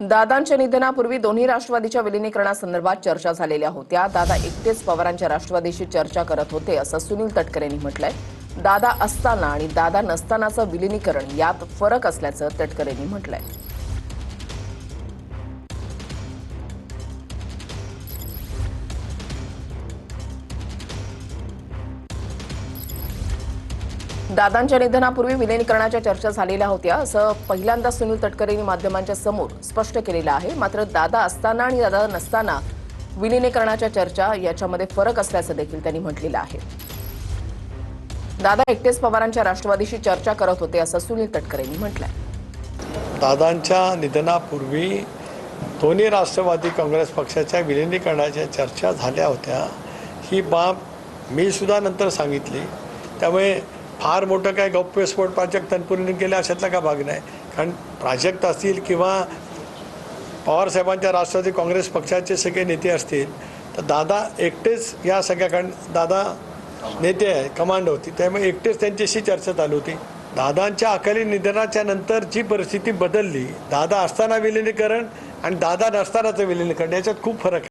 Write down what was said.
दादांच्या निधनापूर्वी दोन्ही राष्ट्रवादीच्या विलिनीकरणासंदर्भात चर्चा झालेल्या होत्या। दादा एकटेच पवारांच्या राष्ट्रवादीशी चर्चा करत होते असं सुनील तटकरेंनी म्हटलंय। दादा असताना आणि दादा नसतानाचं विलिनीकरण यात फरक असल्याचं तटकरेंनी म्हटलंय। दादांच्या निधनापूर्वी विलिनीकरणाच्या चर्चा झालेल्या होत्या असं पहिल्यांदा सुनील तटकरेंनी माध्यमांच्या समोर स्पष्ट केलेलं आहे। मात्र दादा असताना आणि दादा नसताना विलिनीकरणाच्या चर्चा याच्यामध्ये फरक असल्याचं देखील त्यांनी म्हटलेलं आहे। दादा एकटेच पवारांच्या राष्ट्रवादीशी चर्चा करत होते असं सुनील तटकरेंनी म्हटलंय। दादांच्या निधनापूर्वी दोन्ही राष्ट्रवादी काँग्रेस पक्षाच्या विलिनीकरणाच्या चर्चा झाल्या होत्या, ही बाब मी सुद्धा नंतर सांगितली। त्यामुळे फार मोठं काय गौप्यस्फोट प्रोजेक्ट तनपुरीने केलं अशातला का भाग नाही। कारण प्रोजेक्ट असतील किंवा पवारसाहेबांच्या राष्ट्रवादी काँग्रेस पक्षाचे सगळे नेते असतील तर दादा एकटेच या सगळ्या, कारण दादा नेते आहे, कमांड होती, त्यामुळे एकटेच त्यांच्याशी चर्चा चालू होती। दादांच्या अकाली निधनाच्या नंतर जी परिस्थिती बदलली, दादा असताना विलिनीकरण आणि दादा नसतानाचं विलिनीकरण याच्यात खूप फरक आहे।